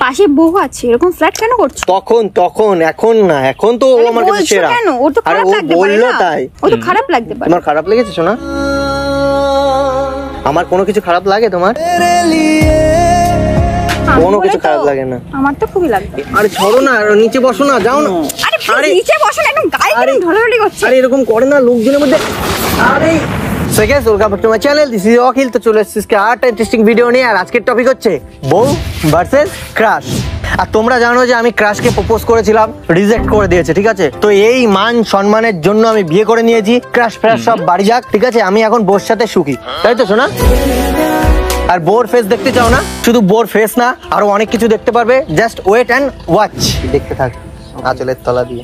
পাশে বউ আছে, এরকম ফ্ল্যাট কেন করছো? তখন এখন না, এখন তো ও আমার কাছে সেরা। কেন? ও তো খারাপ লাগতে পারে না, তাই ও তো খারাপ লাগতে পারে। তোমার খারাপ লেগেছে শোনা? আমার কোনো কিছু খারাপ লাগে তোমার? কোনো কিছু খারাপ লাগে না আমার তো খুবই লাগে। আরে ছড়ো না, নিচে বসো না, যাও না। আরে নিচে বসো না, একদম গায়ে কেন ঢলাঢলি করছে? আরে এরকম করে না লোকজনের মধ্যে। আরে so guys, welcome back to my channel, this is Akhil. তো চলে এসেছি আজকে আরেকটা ইন্টারেস্টিং ভিডিও নিয়ে। আর আজকের টপিক হচ্ছে বউ ভার্সেস ক্রাশ। আর তোমরা জানো যে আমি ক্রাশকে প্রপোজ করেছিলাম, রিজেক্ট করে দিয়েছে, ঠিক আছে? তো এই মান সম্মানের জন্য আমি বিয়ে করে নিয়েছি। ক্রাশ ফ্রাশ সব বাড়ি যাক, ঠিক আছে? আমি এখন বউর সাথে সুখী, তাই তো শোনা? আর বোর ফেস দেখতে চাও না? শুধু বোর ফেস না, আরো অনেক কিছু দেখতে পারবে। জাস্ট ওয়েট অ্যান্ড ওয়াচ, দেখতে থাক আঁচলের তলা দিয়ে।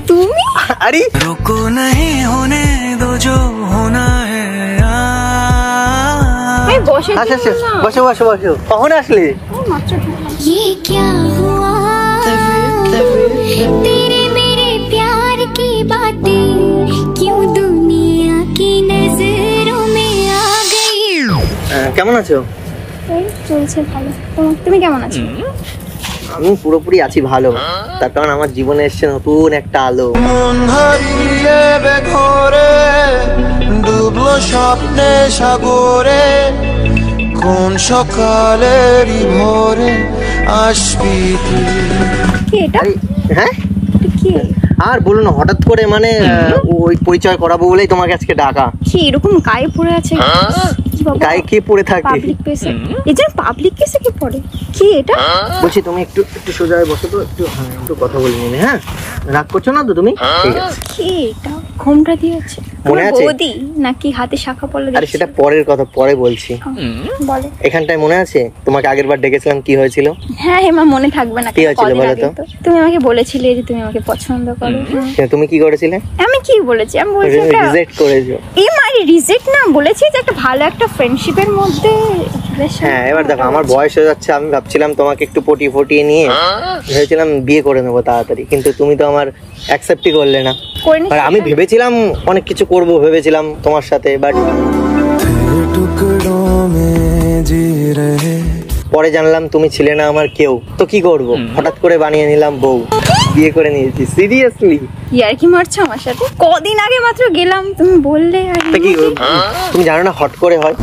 তুমি আরে रुको नहीं होने दो जो होना है। বসে বসো বসো বসো। কখন আসলে? ये क्या हुआ तेरे मेरे प्यार की बातें क्यों दुनिया की नजरों में आ गई। কেমন আছো? চলছে ভালো। তুমি কেমন আছো? আমি পুরোপুরি আছি ভালো, তার কারণ আমার জীবনে এসছে নতুন একটা আলো। মন হারিয়ে বেঘরে ডুবলো স্বপ্নে সাগরে, কোন সকালেরই ভোরে আসবি তুই। কি এটা? হ্যাঁ কি? আর বলো না, হঠাৎ করে মানে ওই পরিচয় করাবো বলেই তোমাকে আজকে ডাকা। কি এরকম গায়ে পড়ে আছে? গায়ে কে পড়ে থাকে? পাবলিক প্লেসে। এই যে পাবলিক প্লেসে কি পড়ে? কি এটা? বলছি তুমি একটু সোজা হয়ে বসো তো, একটু কথা বলে নিন। হ্যাঁ, রাগ করছো না তো তুমি? ঠিক আছে। কি এটা? ঘোমটা দিয়েছে মনে আছে? বৌদি নাকি হাতে শাখা পলা দিয়েছে? আরে সেটা পরের কথা, পরে বলছি। বলে এখানটায় মনে আছে তোমাকে আগের বার ডেকেছিলাম, কি হয়েছিল? হ্যাঁ হেমা, মনে থাকবে না? কি হয়েছিল বলো তো? তুমি আমাকে বলেছিলে যে তুমি আমাকে পছন্দ করো। তুমি কি করেছিলে? আমি কি বলেছি? আমি বলেছি রিজেক্ট করেছো। এই মানে রিজেক্ট না, বলেছি যে একটা ভালো একটা ফ্রেন্ডশিপের মধ্যে। হ্যাঁ, এবার দেখো আমার বয়স হয়ে যাচ্ছে, আমি ভাবছিলাম তোমাকে একটু পটিয়ে নিয়ে ভেবেছিলাম বিয়ে করে নেবো তাড়াতাড়ি, কিন্তু তুমি তো আমার অ্যাকসেপ্টই করলে না। আর আমি ভেবেছিলাম অনেক কিছু করব ভেবেছিলাম তোমার সাথে, বাট পরে জানলাম তুমি ছিলে না আমার কেউ। তো কি করব, হঠাৎ করে বানিয়ে নিলাম বউ, বিয়ে করে নিয়েছি। সিরিয়াসলি ইয়ার কি মারছো আমার সাথে? কদিন আগে মাত্র গেলাম, তুমি বললে। আর কি তুমি জানো না হট করে হয়?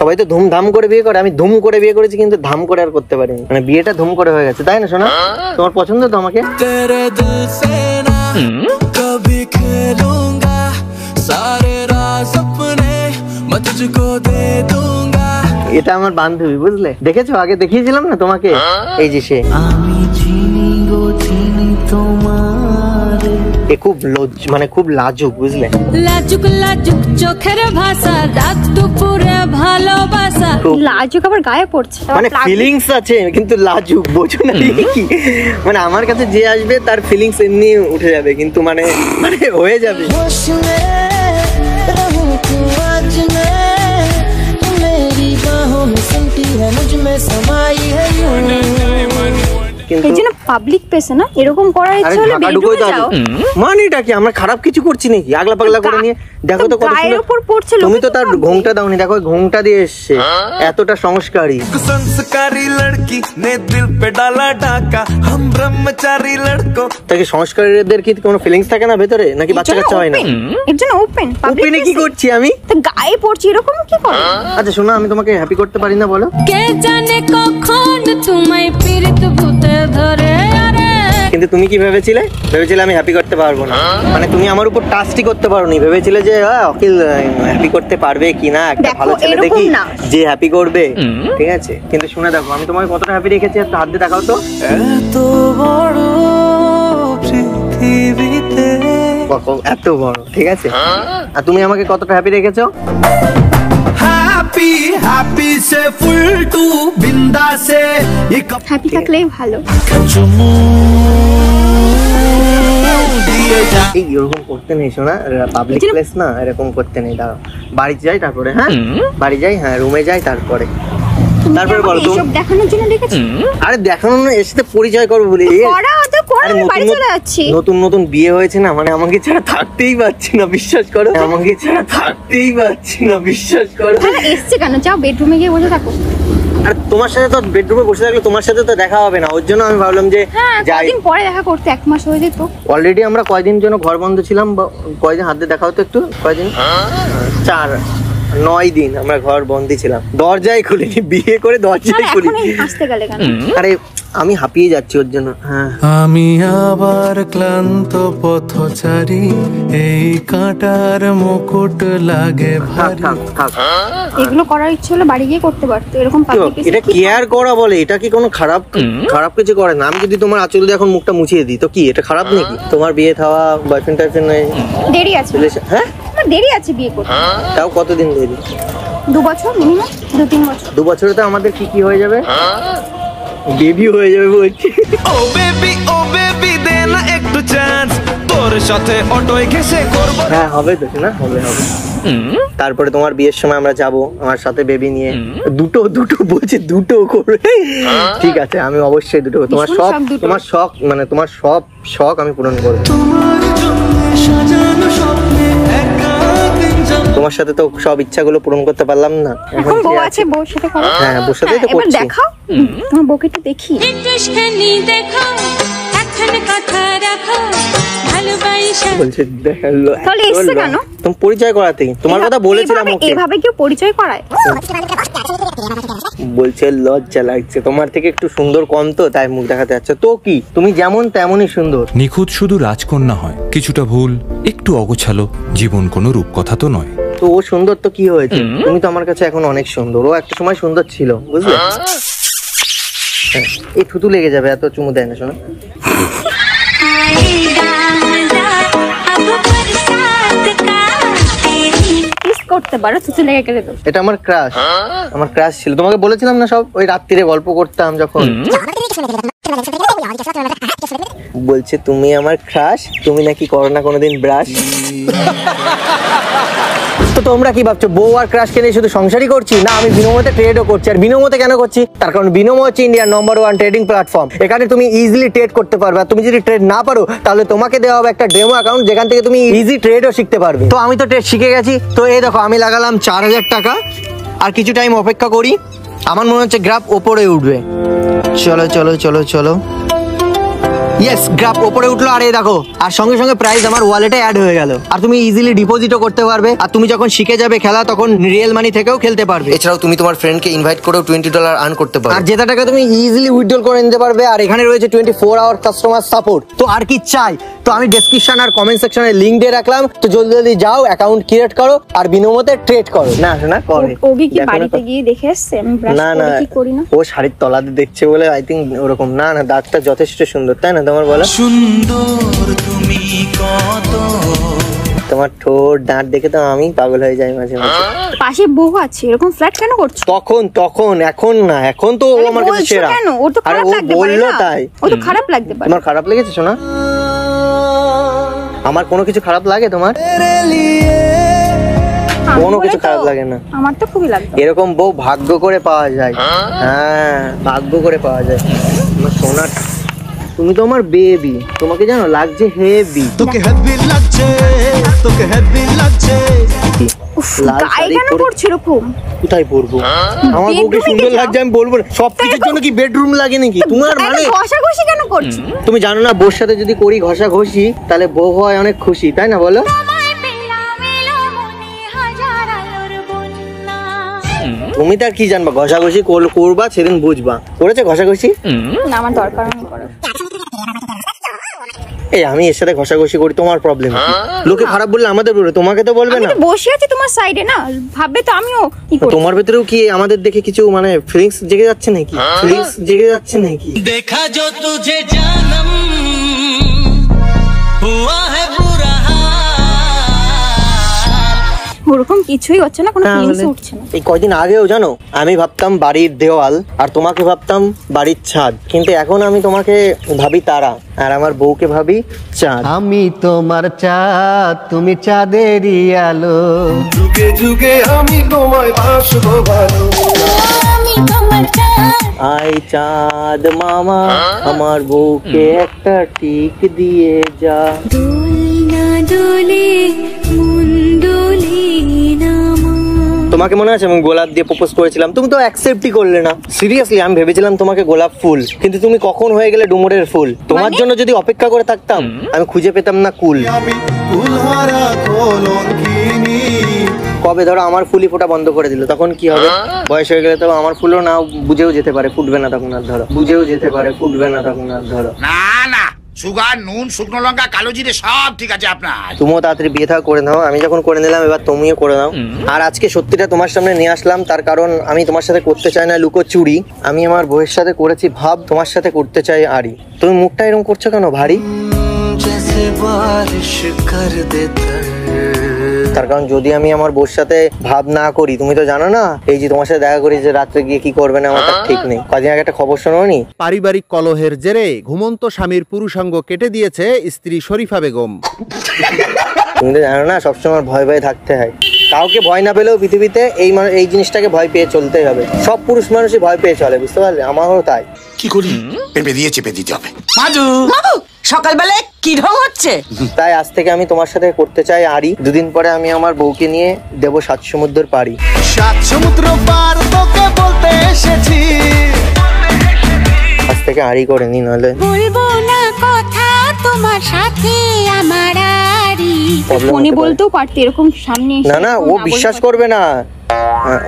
সবাই তো ধুমধাম করে বিয়ে করে, আমি ধুম করে বিয়ে করেছি, কিন্তু ধাম করে আর করতে পারিনি। মানে বিয়েটা ধুম করে হয়ে গেছে, তাই না শোনা? তোমার পছন্দ তো আমাকে? এটা আমার বান্ধবী, বুঝলে? দেখেছো, আগে দেখিয়েছিলাম না তোমাকে? এই যে সে। এ খুব মানে খুব লাজুক, বুঝলে? লাজুক লাজুক চোখের ভাষা, রাত দুপুরে ভালোবাসা। লাজুক আবার গায়ে পড়ছে, মানে ফিলিংস আছে কিন্তু লাজুক, বোঝো না কি? মানে আমার কাছে যে আসবে তার ফিলিংস এমনি উঠে যাবে, কিন্তু মানে হয়ে যাবে। এই জন্য পাবলিক প্লেসে না এরকম করার ইচ্ছা হলে বেডরুমে যাও। মানেটা কি? আমরা খারাপ কিছু করছি নাকি? আগলা পাগলা করে নিয়ে দেখো তো কত গায়ের উপর পড়ছে। তুমি তো তার ঘোমটা দাওনি, দেখো ঘোমটা দিয়ে এসছে। এতটা সংস্কারী संस्कारी लड़की ने दिल पे डाला डाका, हम ब्रह्मचारी लड़कों। তাকে সংস্কারীদের কি কোনো ফিলিংস থাকে না ভেতরে, নাকি বাচ্চা কাচ্চা হয় না? এর জন্য ওপেন ওপেনে কি করছি আমি? তো গায়ে পড়ছি এরকম কি করে? আচ্ছা শোনো, আমি তোমাকে হ্যাপি করতে পারি না বলো? কে জানে কখন তোমায় পীড়িত ভূতে ধরে। কিন্তু তুমি কি ভেবেছিলে? ভেবেছিলে আমি হ্যাপি করতে পারবো না? মানে তুমি আমার উপর টাস্টই করতে পারোনি, ভেবেছিলে যে অখিল হ্যাপি করতে পারবে কিনা, একটা ভালো ছেলে দেখি যে হ্যাপি করবে, ঠিক আছে? কিন্তু শুনে দেখো আমি তোমাকে কতটা হ্যাপি রেখেছি, একটু হাত দিয়ে দেখাও তো। এত বড় পৃথিবীতে এত বড়, ঠিক আছে। আর তুমি আমাকে কতটা হ্যাপি রেখেছো? हैप्पी हैप्पी से फुल टू बिंदा से ये कब হ্যাপি থাকলেই ভালো। चुमू दिए जा এই এরকম করতে নেই শোনা, পাবলিক প্লেস না, এরকম করতে নেই। দাঁড়াও বাড়ি যাই তারপরে, হ্যাঁ বাড়ি যাই, হ্যাঁ রুমে যাই তারপরে তারপরে বলো তুমি। এসব দেখানোর জন্য ডেকেছি? আরে দেখানো না, এর সাথে পরিচয় করবো বলি। করা তো করা, আরে আমি নতুন বাড়ি চলে যাচ্ছি। নতুন নতুন বিয়ে হয়েছে না, মানে আমাকে ছাড়া থাকতেই পারছি না, বিশ্বাস করো। আমাকে ছাড়া থাকতেই পারছি না, বিশ্বাস করো। তাহলে এসছে কেন? যাও বেডরুমে গিয়ে বসে থাকো। আর তোমার সাথে তো বেডরুমে বসে থাকলে তোমার সাথে তো দেখা হবে না, ওর জন্য আমি ভাবলাম যে হ্যাঁ, যাই। কদিন পরে দেখা করতে 1 মাস হয়ে যেত। অলরেডি আমরা কয়দিন জন্য ঘর বন্ধ ছিলাম, কয়দিন হাতে দেখা হতো একটু, কয়দিন 4-9 দিন আমরা ঘর বন্ধই ছিলাম, দরজাই খুলিনি, বিয়ে করে দরজাই খুলি। এখন আসতে গেলে কেন? আরে আমি হাঁপিয়ে যাচ্ছি ওর জন্য। হ্যাঁ আমি আবার ক্লান্ত পথচারী, এই কাঁটার মুকুট লাগে থাক ভারী। থাক থাক। এগুলো করার ইচ্ছে হলে বাড়ি গিয়ে করতে পারতো, এরকম কি পাবলিক এটা কেয়ার করা বলে? এটা কি কোনো খারাপ কিছু করে না? আমি যদি তোমার আঁচল দিয়ে এখন মুখটা মুছিয়ে দিই তো কি এটা খারাপ নাকি? তোমার বিয়ে থাওয়া বয়ফ্রেন্ড টাইফ্রেন্ড নেই? দেরি আছে। হ্যাঁ আমার দেরি আছে বিয়ে করতে। তাও কতদিন দেরি? 2 বছর মিনিমাম, 2-3 বছর। 2 বছরে তো আমাদের কি কি হয়ে যাবে? বেবি হয়ে যাবে বলছি। ও বেবি দে না একটু চান্স, তোর সাথে অটোয় ঘেসে করব। হ্যাঁ হবে তো না, হবে হবে। তারপরে তোমার বিয়ের সময় আমরা যাব আমার সাথে বেবি নিয়ে। দুটো বলছে, দুটো করে। ঠিক আছে আমি অবশ্যই দুটো, তোমার ভীষণ শখ, শখ দুটো। তোমার শখ মানে তোমার সব শখ আমি পূরণ করবো। তোমার জন্য সাজানো স্বপ্নে একা দিন যাব। তোমার সাথে তো সব ইচ্ছাগুলো পূরণ করতে পারলাম না, এখন কি বউ আছে, বউর সাথে করো। হ্যাঁ বউর সাথেই তো এবার করছি। দেখাও তোমার বউকে একটু দেখি। একটুখানি দেখো, এখন কথা রাখো, ভালোবাসা বলছে দেখালো তাহলে এসছে কেন? তুমি পরিচয় করাতে, তোমার কথা বলেছিলাম ওকে। এভাবে কেউ পরিচয় করায়? বলছে লজ্জা লাগছে, তোমার থেকে একটু সুন্দর কম তো তাই মুখ দেখাতে যাচ্ছে। তো কি তুমি যেমন তেমনই সুন্দর। নিখুঁত শুধু রাজকন্যা হয়, কিছুটা ভুল, একটু অগোছালো, জীবন কোনো রূপকথা তো নয়। তো ও সুন্দর তো কি হয়েছে, তুমি তো আমার কাছে এখন অনেক সুন্দর, ও একটা সময় সুন্দর ছিল বুঝলে। হ্যাঁ, এই থুতু লেগে যাবে, এত চুমু দেয় না শোনা। কিস করতে পারো, থুতু লেগে গেলে তো। এটা আমার ক্রাশ, আমার ক্রাশ ছিল, তোমাকে বলেছিলাম না সব, ওই রাত্রিরে গল্প করতাম যখন। বলছে তুমি আমার ক্রাশ, তুমি নাকি করো না কোনোদিন ব্রাশ। তো তোমরা কি ভাবছো বউ আর ক্রাশকে নিয়ে শুধু সংসারই করছি? না, আমি বিনোমোতে ট্রেডও করছি। আর বিনোমোতে কেন করছি? তার কারণ বিনোমো হচ্ছে ইন্ডিয়ার নম্বর 1 ট্রেডিং প্ল্যাটফর্ম। এখানে তুমি ইজিলি ট্রেড করতে পারবে। আর তুমি যদি ট্রেড না পারো তাহলে তোমাকে দেওয়া হবে একটা ডেমো অ্যাকাউন্ট, যেখান থেকে তুমি ইজি ট্রেডও শিখতে পারবে। তো আমি তো ট্রেড শিখে গেছি। তো এই দেখো আমি লাগালাম 4000 টাকা, আর কিছু টাইম অপেক্ষা করি, আমার মনে হচ্ছে গ্রাফ ওপরে উঠবে। চলো চলো চলো চলো, ইয়েস গ্রাফ ওপরে উঠলো। আর এই দেখো, আর সঙ্গে সঙ্গে প্রাইস আমার ওয়ালেটে অ্যাড হয়ে গেল। আর তুমি ইজিলি ডিপোজিটও করতে পারবে। আর তুমি যখন শিখে যাবে খেলা, তখন রিয়েল মানি থেকেও খেলতে পারবে। এছাড়াও তুমি তোমার ফ্রেন্ডকে ইনভাইট করেও $20 আর্ন করতে পারবে। আর জেতা টাকা তুমি ইজিলি উইথড্রল করে নিতে পারবে। আর এখানে রয়েছে 24 আওয়ার কাস্টমার সাপোর্ট। তো আর কি চাই? তো আমি ডেসক্রিপশন আর কমেন্ট সেকশনে লিংক দিয়ে রাখলাম। তো জলদি জলদি যাও, অ্যাকাউন্ট ক্রিয়েট করো আর বিনোমোতে ট্রেড করো। না শোনা করে ও কি বাড়িতে গিয়ে দেখে এসছে আমি ব্রাশ না না, করে কি করি না? ও শাড়ির তলাতে দেখছে বলে আই থিঙ্ক ওরকম। না না, দাঁতটা যথেষ্ট সুন্দর, তাই না তোমার বলো? সুন্দর তুমি কত, তোমার ঠোঁট দাঁত দেখে তো আমি পাগল হয়ে যাই মাঝে মাঝে। পাশে বউ আছে, এরকম ফ্ল্যাট কেন করছো? তখন এখন না, এখন তো ও আমার কাছে বলছো সেরা। কেন? ও তো আরে খারাপ ও লাগতে পারে বললো না। তাই। ও তো খারাপ লাগতে পারে। তোমার খারাপ লেগেছে শোনা? আমার কোনো কিছু খারাপ লাগে তোমার? আমি কোনো বলে কিছু তো- খারাপ লাগে না। আমার তো খুবই লাগতো। এরকম বউ ভাগ্য করে পাওয়া যায়। হ্যাঁ ভাগ্য করে পাওয়া যায়। আমার সোনা, তুমি তো আমার বেবি, তোমাকে জানো লাগছে হেভি। তোকে হেভি লাগছে, তোকে হেভি লাগছে। উফ, লাল গায়ে শাড়ি কেন পরে- পড়ছো এরকম? কোথায় পরবো? আমার বউকে বেডরুমে সুন্দর যাও। লাগছে আমি বলবো না। সব কিছুর জন্য কি বেডরুম লাগে নাকি তোমার? মানে ঘষাঘষি কেন করছো? তুমি জানো না বউর সাথে যদি করি ঘষা ঘষি তাহলে বউ হয় অনেক খুশি, তাই না বলো? তুমি তার কি জানবা? ঘষাঘষি করবা সেদিন বুঝবা। করেছে ঘষাঘষি? না, আমার দরকার নেই করার। এই আমি এর সাথে ঘষাঘষি করি, তোমার প্রবলেম? লোকে খারাপ বললে আমাদের বলবে, তোমাকে তো বলবে আমি না। তো বসে আছি তোমার সাইডে, না ভাববে তো আমিও কি করছি। তোমার ভেতরেও কি আমাদের দেখে কিছু মানে ফিলিংস জেগে যাচ্ছে নাকি? ফিলিংস জেগে যাচ্ছে নাকি? देखा जो तुझे जानम हुआ है बुरा हाल। কিছুই হচ্ছে না, কোনো ফিলিংস উঠছে না। এই কয়দিন আগেও জানো আমি ভাবতাম বাড়ির দেওয়াল আর তোমাকে ভাবতাম বাড়ির ছাদ, কিন্তু এখন আমি তোমাকে ভাবি তারা আর আমার বউকে ভাবি চাঁদ। আমি তোমার চাঁদ, তুমি চাঁদেরই আলো, যুগে যুগে আমি তোমায় ভাসবো ভালো। আমি তোমার চাঁদ। আই চাঁদ মামা আমার বউকে একটা টিক দিয়ে যা। দোলনা দোলে মন দোলে না মা। তোমাকে মনে আছে আমি গোলাপ দিয়ে প্রপোজ করেছিলাম, তুমি তো অ্যাকসেপ্টই করলে না। সিরিয়াসলি আমি ভেবেছিলাম তোমাকে গোলাপ ফুল, কিন্তু তুমি কখন হয়ে গেলে ডুমুরের ফুল। তোমার জন্য যদি অপেক্ষা করে থাকতাম আমি খুঁজে পেতাম না কুল। আমি কুলহারা কলঙ্কিনী। কবে ধরো আমার ফুলই ফোটা বন্ধ করে দিল, তখন কি হবে? বয়স হয়ে গেলে তো আমার ফুলও না বুঝেও যেতে পারে, ফুটবে না তখন আর ধরো, বুঝেও যেতে পারে, ফুটবে না তখন আর ধরো। না না, সুগার, নুন, শুকনো লঙ্কা, কালো জিরে সব ঠিক আছে আপনার। তুমিও তাড়াতাড়ি বিয়ে থা করে নাও, আমি যখন করে নিলাম এবার তুমিও করে নাও। আর আজকে সত্যিটা তোমার সামনে নিয়ে আসলাম, তার কারণ আমি তোমার সাথে করতে চাই না লুকোচুরি, আমি আমার বউয়ের সাথে করেছি ভাব, তোমার সাথে করতে চাই আড়ি। তুমি মুখটা এরকম করছো কেন ভারী? তার কারণ যদি আমি আমার বউর সাথে ভাব না করি, তুমি তো জানো না এই যে তোমার সাথে দেখা করি যে রাত্রে গিয়ে কি করবে না আমার তার ঠিক নেই। কদিন আগে একটা খবর শোনোনি? পারিবারিক কলহের জেরে ঘুমন্ত স্বামীর পুরুষাঙ্গ কেটে দিয়েছে স্ত্রী শরীফা বেগম। তুমি তো জানো না সবসময় ভয় ভয়ে থাকতে হয়। কাউকে ভয় না পেলেও পৃথিবীতে এই জিনিসটাকে ভয় পেয়ে চলতেই হবে। সব পুরুষ মানুষই ভয় পেয়ে চলে, বুঝতে পারলে? আমারও তাই। কি করি? পেঁপে দিয়ে চেপে দিতে হবে। মাজু সকালবেলায় কি ঢং হচ্ছে? তাই আজ থেকে আমি তোমার সাথে করতে চাই আড়ি। দুদিন পরে আমি আমার বউকে নিয়ে দেবো 7 সমুদ্রের পাড়ি। 7 সমুদ্র পার তোকে বলতে এসেছি। আজ থেকে আড়ি করে নি, নইলে বলবো না কথা তোমার সাথে আমার আরি। problem ফোনে হতে পারে। বলতেও পারতে, এরকম সামনে এসে না না, ও এরকম বিশ্বাস বলতে করবে না।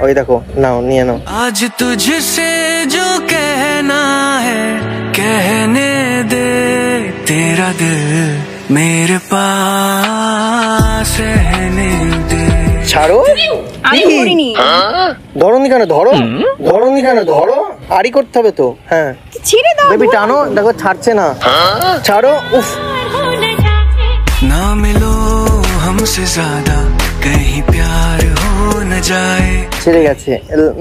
ওই দেখো, নাও নিয়ে নাও। आज तुझसे जो कहना है कहने दे, तेरा दिल मेरे पास रहने दे। ছাড়ো। আমি কি? করিনি। ধরনি কেন? ধরো, ধরনি কেন? ধরো, আড়ি করতে হবে তো। হ্যাঁ ছেড়ে দাও। বেবি টানো, দেখো ছাড়ছে না। ছাড়ো। উফ, ना मिलो हमसे ज्यादा कहीं प्यार हो न जाए। ছেড়ে গেছে।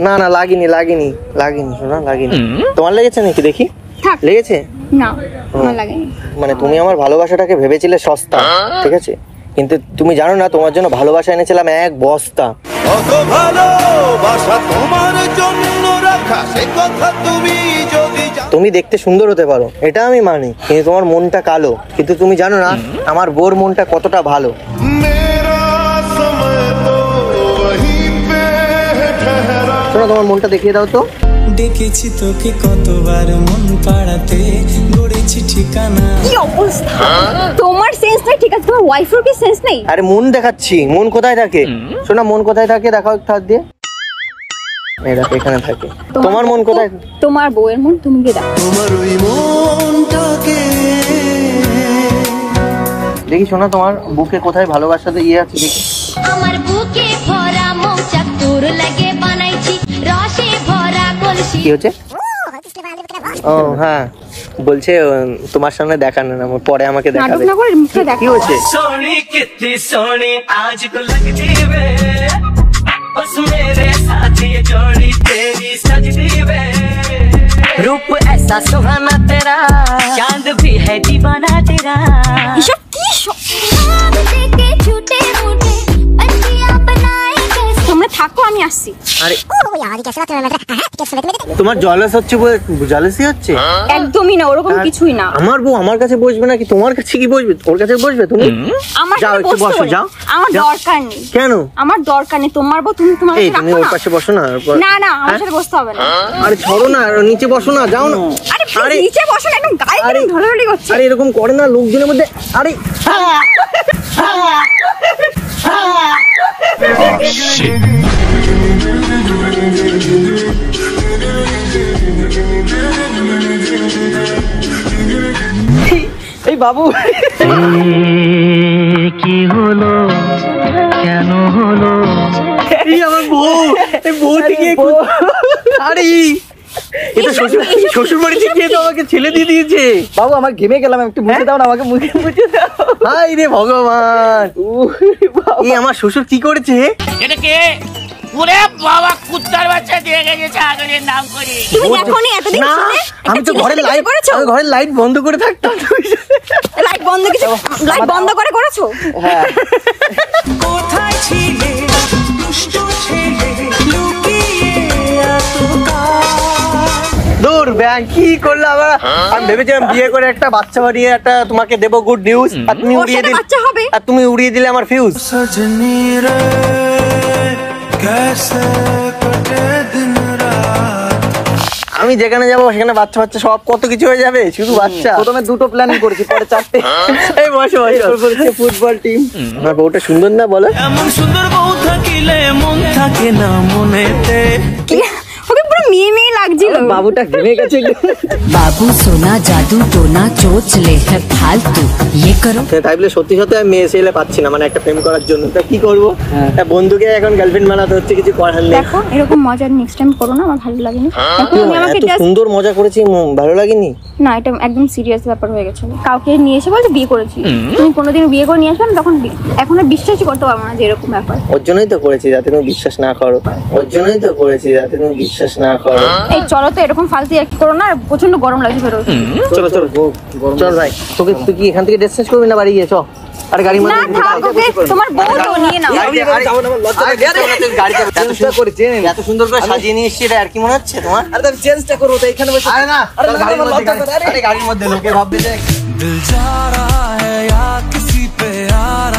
না না, লাগিনি লাগিনি লাগিনি, শোনা লাগিনি। তোমার লেগেছে নাকি দেখি? থাক। লেগেছে? না, আমার লাগেনি। মানে তুমি আমার ভালোবাসাটাকে ভেবেছিলে সস্তা, ঠিক আছে, কিন্তু তুমি জানো না তোমার জন্য ভালোবাসা এনেছিলাম 1 বস্তা। কত ভালোবাসা তোমার জন্য রাখা, সে কথা তুমি যদি তুমি দেখতে সুন্দর হতে পারো, এটা আমি মানি, কিন্তু তোমার মনটা কালো। কিন্তু তুমি জানো না আমার বোর মনটা কতটা ভালো। मेरा समय तो वहीं पे ठहरा। শোনো, তোমার মনটা দেখিয়ে দাও তো। ডেকেছি তোকে কতবার মন পাড়াতে, গড়েছি ঠিকানা। কি অবস্থা! তোমার সেন্স নেই, ঠিক আছে, তোমার ওয়াইফের কি সেন্স নেই? আরে মন দেখাচ্ছি, মন কোথায় থাকে? শোনা, মন কোথায় থাকে দেখাও একটু হাত দিয়ে। এই দেখো, এখানে থাকে। তোমার মন কোথায়? তোমার বউয়ের মন তুমি গিয়ে দেখো। তোমার ওই মনটাকে দেখি শোনা, তোমার বুকে কোথায় ভালোবাসাতে ইয়ে আছে দেখি। আমার বুকে ভরা মৌচাক তোর লাগে বানাইছি, রসে ভরা কলসি। কি হচ্ছে? ও হ্যাঁ, বলছে তোমার সামনে দেখানো না, পরে আমাকে নাটক দেখাবে। না করে মুখে দেখো। কি হচ্ছে? सोनी कितनी सोनी आज को लगती वे, बस मेरे साथ ये जोड़ी तेरी सजती वे। रूप ऐसा सुहाना तेरा, चांद भी है दीवाना तेरा। এসব কি সব? नाम देके झूठे मूठे बंदियां बनाए कैसे। তোমরা থাকো, আমি আসছি। আরে তোমার জলাস হচ্ছে, জলাসি হচ্ছে? একদমই না, ওরকম কিছুই না। আমার বউ আমার কাছে বসবে নাকি তোমার কাছে কি বসবে? ওর কাছে বসবে তুমি? আমার যাও, সাথে একটু বসতে বসো, বলে। যাও, আমার যাও। দরকার নেই। কেন? আমার দরকার নেই, তোমার বউ তুমি তোমার এই কাছে তুমি রাখো ওর না। পাশে বসো না। না না, আমার সাথে বসতে হবে না। আরে ছড়ো না, নিচে বসো না, যাও না। আরে আরে নিচে বসো না, একদম গায়ে আরে, কেন ধরাধরি করছে? আরে এরকম করে না লোকজনের মধ্যে। আরে এই বাবু কি হলো, কেন হলো? এই আমার বউ, এই বউ থেকে আরে এটা শ্বশুর বাড়ি থেকে তো আমাকে ছেলে দিয়ে দিয়েছে। বাবু আমার ঘেমে গেলাম, একটু মুছে দাও না, আমাকে মুখে মুছে দাও। হাই রে ভগবান, এই আমার শ্বশুর কি করেছে? এটা কে? ওরে বাবা, কুত্তার বাচ্চা দিয়ে গেছে ছাগলের নাম করে। তুমি এখনই এতদিন না, শুনে আমি তো ঘরের লাইট বন্ধ করে থাকতাম। লাইট বন্ধ করে করেছো? হ্যাঁ। কোথায় ছিলে দুষ্ট ছেলে লুকিয়ে দূর ব্যাং, কি করলে আবার? আমি ভেবেছিলাম বিয়ে করে একটা বাচ্চা বানিয়ে একটা তোমাকে দেবো গুড নিউজ, আর তুমি উড়িয়ে দিলে। বাচ্চা হবে? আর তুমি উড়িয়ে দিলে আমার ফিউজ। सजनी रे कैसे कटे दिन रात। আমি যেখানে যাবো সেখানে বাচ্চা বাচ্চা সব কত কিছু হয়ে যাবে, শুধু বাচ্চা। প্রথমে 2টো প্ল্যানিং করেছি, পরে 4টে। এই বসো ফুটবল টিম। আমার বউটা সুন্দর না বলো? এমন সুন্দর বউ থাকিলে মন থাকে না মনেতে। ওকে পুরো মেয়ে লাগছিল। বাবুটা ঘেমে গেছে। बाबू सोना जादू टोना चोच ले है फालतू ये करो। তাই বলে সত্যি সত্যি আমি মেয়ে ছেলে পাচ্ছি না, মানে একটা প্রেম করার জন্য। তা কি করবো? বন্ধুকে এখন গার্লফ্রেন্ড বানাতে হচ্ছে, কিছু করার নেই। দেখো এরকম মজা নেক্সট টাইম করো না, আমার ভালো লাগেনি। এখন তুমি আমাকে এত সুন্দর মজা করেছি, ভালো লাগেনি? না, এটা একদম সিরিয়াস ব্যাপার হয়ে গেছে। কাউকে নিয়ে এসে বলছে বিয়ে করেছি, তুমি কোনোদিন বিয়ে করে নিয়ে আসবে না, তখন এখন আর বিশ্বাসই করতে পারবো না যে এরকম ব্যাপার। ওর জন্যই তো করেছি, যাতে তুমি বিশ্বাস না করো। ওর জন্যই তো করেছি, যাতে তুমি বিশ্বাস না করো। এই চলো তো, এরকম ফালতু এক করো না, প্রচন্ড গরম লাগছে বেরো। চলো চল ভাই, তুই কি এখান থেকে ড্রেস চেঞ্জ করবি না বাড়ি গিয়ে? চল। আরে গাড়ির মধ্যে না থাক, ওকে তোমার বউ তো নিয়ে নাও। এত সুন্দর করে সাজিয়ে নিয়ে এসেছি, এটা আর কি মনে হচ্ছে তোমার? আরে আমি চেঞ্জটা করবো তো এখানে বসে। আরে না, গাড়ির মধ্যে লোকে ভাববে যে दिल जा रहा है या किसी पे आ रहा